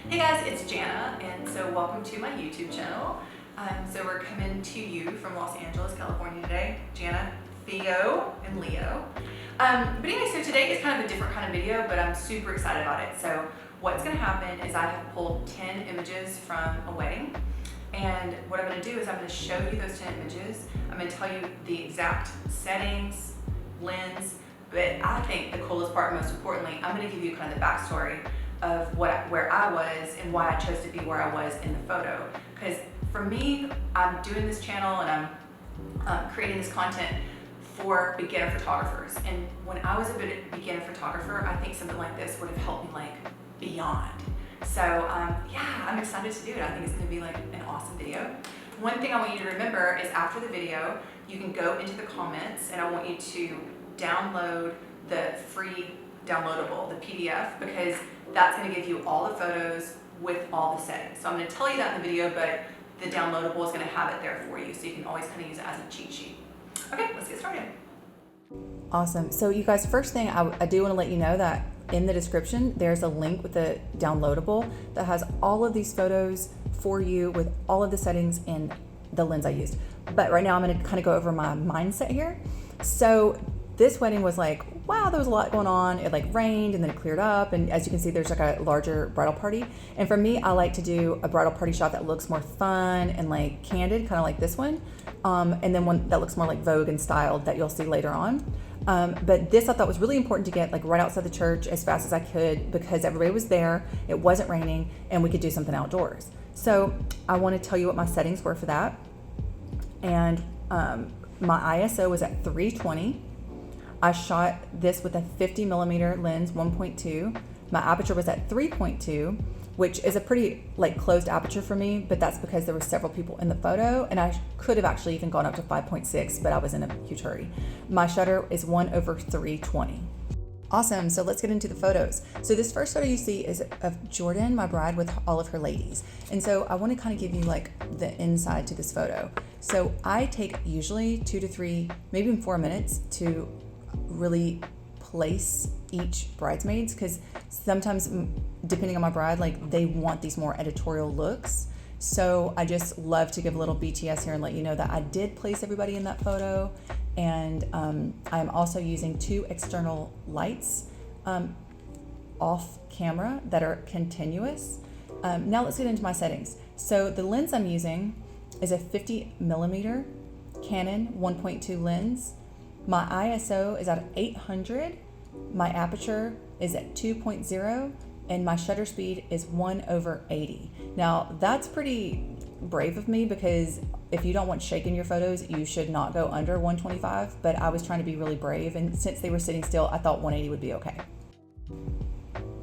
Hey guys, it's Jana, and so welcome to my YouTube channel. So we're coming to you from Los Angeles, California today. Jana, Theo, and Leo. But anyway, so today is kind of a different kind of video, but I'm super excited about it. So what's gonna happen is I have pulled 10 images from a wedding, and what I'm gonna do is I'm gonna show you those 10 images. I'm gonna tell you the exact settings, lens, but I think the coolest part, most importantly, I'm gonna give you kind of the backstory of where I was and why I chose to be where I was in the photo. Because for me, I'm doing this channel and I'm creating this content for beginner photographers. And when I was a beginner photographer, I think something like this would have helped me like beyond. So yeah, I'm excited to do it. I think it's gonna be like an awesome video. One thing I want you to remember is after the video, you can go into the comments and I want you to download the free downloadable, the PDF, because that's going to give you all the photos with all the settings. So I'm going to tell you that in the video, but the downloadable is going to have it there for you, so you can always kind of use it as a cheat sheet. Okay, let's get started. Awesome. So you guys, first thing I do want to let you know that in the description, there's a link with the downloadable that has all of these photos for you with all of the settings and the lens I used. But right now I'm going to kind of go over my mindset here. So this wedding was like, wow, there was a lot going on. It like rained and then it cleared up. And as you can see, there's like a larger bridal party. And for me, I like to do a bridal party shot that looks more fun and like candid, kind of like this one. And then one that looks more like Vogue and styled that you'll see later on. But this I thought was really important to get like right outside the church as fast as I could because everybody was there, it wasn't raining, and we could do something outdoors. So I want to tell you what my settings were for that. And my ISO was at 320. I shot this with a 50 millimeter lens, 1.2. My aperture was at 3.2, which is a pretty like closed aperture for me, but that's because there were several people in the photo and I could have actually even gone up to 5.6, but I was in a huge hurry. My shutter is 1/320. Awesome, so let's get into the photos. So this first photo you see is of Jordan, my bride, with all of her ladies. And so I wanna kind of give you like the inside to this photo. So I take usually 2 to 3, maybe even 4 minutes to really place each bridesmaids, because sometimes depending on my bride, like they want these more editorial looks. So I just love to give a little BTS here and let you know that I did place everybody in that photo. And I'm also using 2 external lights off camera that are continuous. Now let's get into my settings. So the lens I'm using is a 50 millimeter Canon 1.2 lens. My ISO is at 800, my aperture is at 2.0, and my shutter speed is 1/80. Now that's pretty brave of me because if you don't want shake in your photos, you should not go under 125, but I was trying to be really brave, and since they were sitting still, I thought 180 would be okay.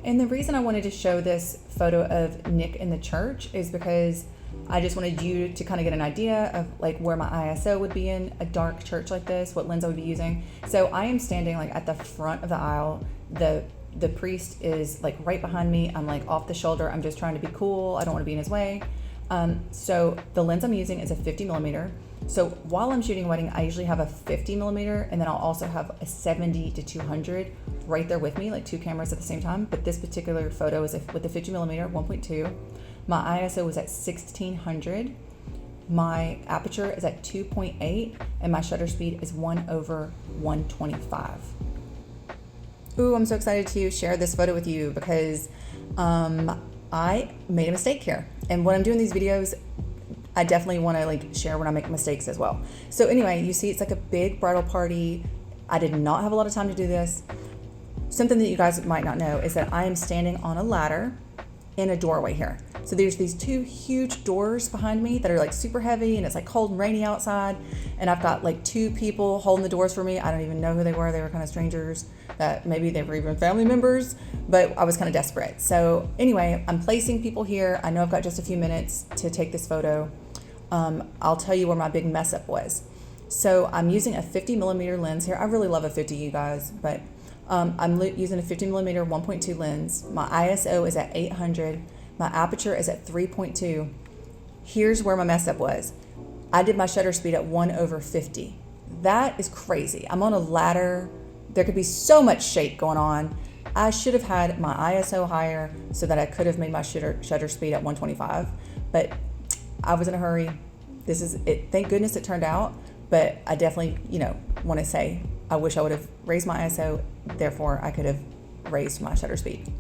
And the reason I wanted to show this photo of Nick in the church is because I just wanted you to kind of get an idea of like where my ISO would be in a dark church like this, what lens I would be using. So I am standing like at the front of the aisle. The priest is like right behind me. I'm like off the shoulder. I'm just trying to be cool. I don't want to be in his way. So the lens I'm using is a 50 millimeter. So while I'm shooting a wedding, I usually have a 50 millimeter and then I'll also have a 70 to 200 right there with me, like 2 cameras at the same time. But this particular photo is with the 50 millimeter 1.2. My ISO was at 1600. My aperture is at 2.8 and my shutter speed is 1/125. Ooh, I'm so excited to share this photo with you because I made a mistake here. And when I'm doing these videos, I definitely want to like share when I make mistakes as well. So anyway, you see it's like a big bridal party. I did not have a lot of time to do this. Something that you guys might not know is that I am standing on a ladder in a doorway here. So there's these 2 huge doors behind me that are like super heavy and it's like cold and rainy outside. And I've got like 2 people holding the doors for me. I don't even know who they were. They were kind of strangers that maybe they were even family members, but I was kind of desperate. So anyway, I'm placing people here. I know I've got just a few minutes to take this photo. I'll tell you where my big mess up was. So I'm using a 50 millimeter lens here. I really love a 50, you guys, but I'm using a 50 millimeter 1.2 lens. My ISO is at 800. My aperture is at 3.2. Here's where my mess up was. I did my shutter speed at 1/50. That is crazy. I'm on a ladder. There could be so much shake going on. I should have had my ISO higher so that I could have made my shutter speed at 125, but I was in a hurry. This is it. Thank goodness it turned out, but I definitely, want to say I wish I would have raised my ISO. Therefore, I could have raised my shutter speed.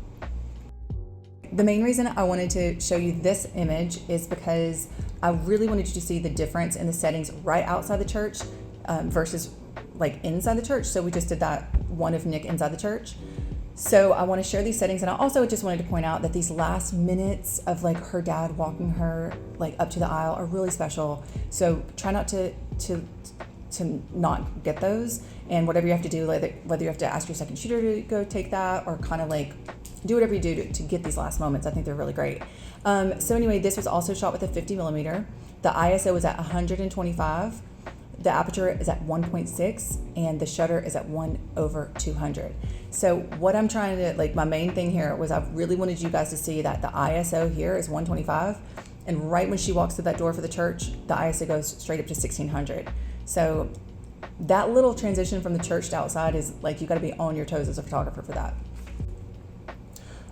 The main reason I wanted to show you this image is because I really wanted you to see the difference in the settings right outside the church versus like inside the church. So we just did that one of Nick inside the church. So I want to share these settings, and I also just wanted to point out that these last minutes of like her dad walking her like up to the aisle are really special. So try not to not get those, and whatever you have to do, whether you have to ask your second shooter to go take that or kind of like do whatever you do to get these last moments. I think they're really great. So anyway, this was also shot with a 50 millimeter. The ISO is at 125. The aperture is at 1.6 and the shutter is at 1/200. So what I'm trying to, like, my main thing here was I really wanted you guys to see that the ISO here is 125, and right when she walks through that door for the church, the ISO goes straight up to 1600. So that little transition from the church to outside is like, you got to be on your toes as a photographer for that.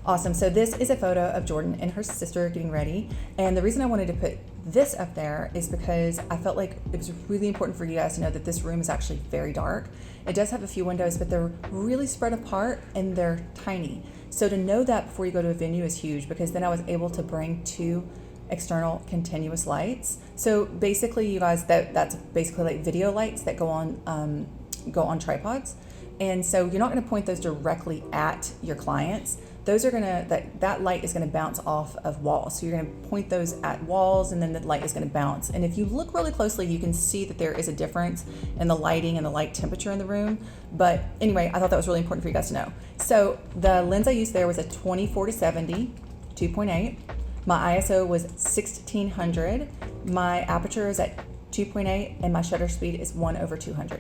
Awesome. So this is a photo of Jordan and her sister getting ready. And the reason I wanted to put this up there is because I felt like it was really important for you guys to know that this room is actually very dark. It does have a few windows, but they're really spread apart and they're tiny. So to know that before you go to a venue is huge, because then I was able to bring 2 external continuous lights. So basically, you guys, that's basically like video lights that go on tripods. And so you're not going to point those directly at your clients. Those are that light is going to bounce off of walls. So you're going to point those at walls, and then the light is going to bounce. And if you look really closely, you can see that there is a difference in the lighting and the light temperature in the room. But anyway, I thought that was really important for you guys to know. So the lens I used there was a 24-70 2.8. My ISO was 1600. My aperture is at 2.8, and my shutter speed is 1/200.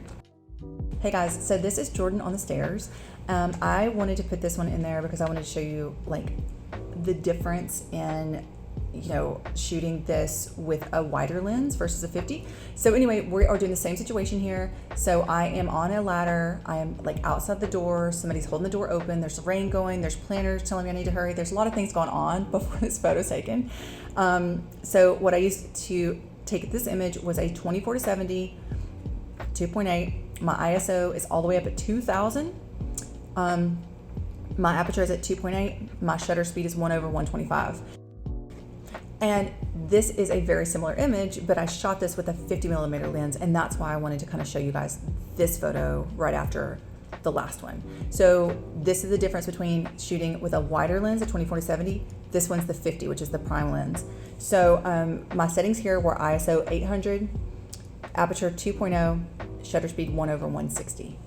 Hey guys, so this is Jordan on the stairs. I wanted to put this one in there because I wanted to show you like the difference in, shooting this with a wider lens versus a 50. So anyway, we are doing the same situation here. So I am on a ladder. I am like outside the door. Somebody's holding the door open. There's rain going. There's planners telling me I need to hurry. There's a lot of things going on before this photo's taken. So what I used to take this image was a 24-70 2.8. My ISO is all the way up at 2000. My aperture is at 2.8. My shutter speed is 1/125. And this is a very similar image, but I shot this with a 50 millimeter lens, and that's why I wanted to kind of show you guys this photo right after the last one. So this is the difference between shooting with a wider lens, a 24-70. This one's the 50, which is the prime lens. So my settings here were ISO 800, aperture 2.0, shutter speed 1/160.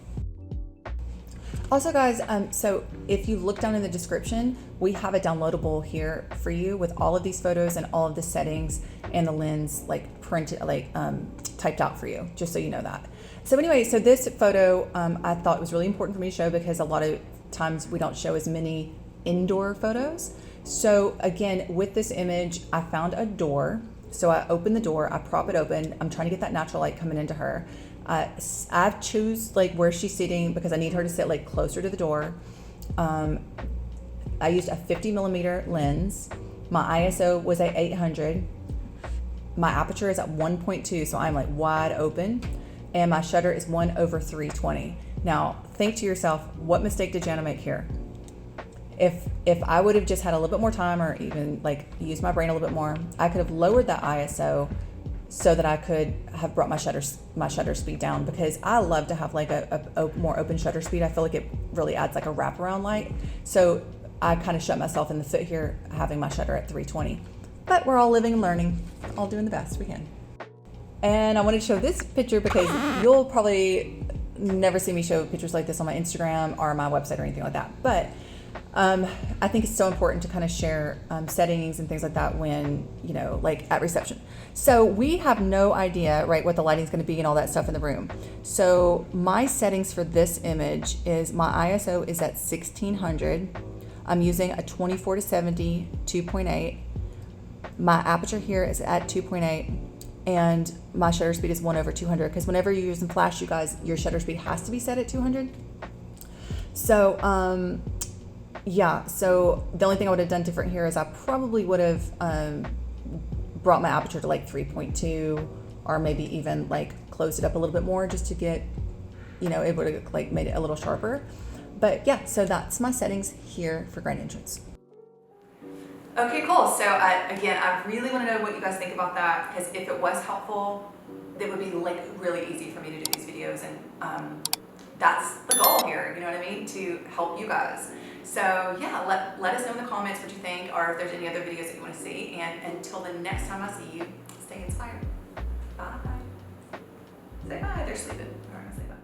Also guys, so if you look down in the description, we have a downloadable here for you with all of these photos and all of the settings and the lens like printed, typed out for you, just so you know that. So anyway, so this photo I thought was really important for me to show because a lot of times we don't show as many indoor photos. So again, with this image, I found a door. So I open the door, I prop it open. I'm trying to get that natural light coming into her. I choose like where she's sitting because I need her to sit like closer to the door. I used a 50 millimeter lens. My ISO was at 800. My aperture is at 1.2, so I'm like wide open. And my shutter is 1/320. Now think to yourself, what mistake did Jana make here? If I would have just had a little bit more time or even like used my brain a little bit more, I could have lowered that ISO so that I could have brought my shutter speed down, because I love to have like a more open shutter speed. I feel like it really adds like a wraparound light. So I kind of shut myself in the foot here having my shutter at 320. But we're all living and learning, all doing the best we can. And I wanted to show this picture because you'll probably never see me show pictures like this on my Instagram or my website or anything like that. But I think it's so important to kind of share settings and things like that when, like at reception. So we have no idea, right, what the lighting is going to be and all that stuff in the room. So my settings for this image is my ISO is at 1600. I'm using a 24-70 2.8. My aperture here is at 2.8. And my shutter speed is 1/200, because whenever you're using flash, you guys, your shutter speed has to be set at 200. So Yeah, so the only thing I would have done different here is I probably would have brought my aperture to like 3.2, or maybe even like closed it up a little bit more just to get, it would have like made it a little sharper. But yeah, so that's my settings here for grand entrance. Okay, cool. So again, I really want to know what you guys think about that, because if it was helpful, it would be like really easy for me to do these videos, and that's the goal here, you know what I mean, to help you guys. So yeah, let us know in the comments what you think, or if there's any other videos that you want to see, and until the next time I see you, stay inspired. Bye. Say bye. They're sleeping. All right, say bye.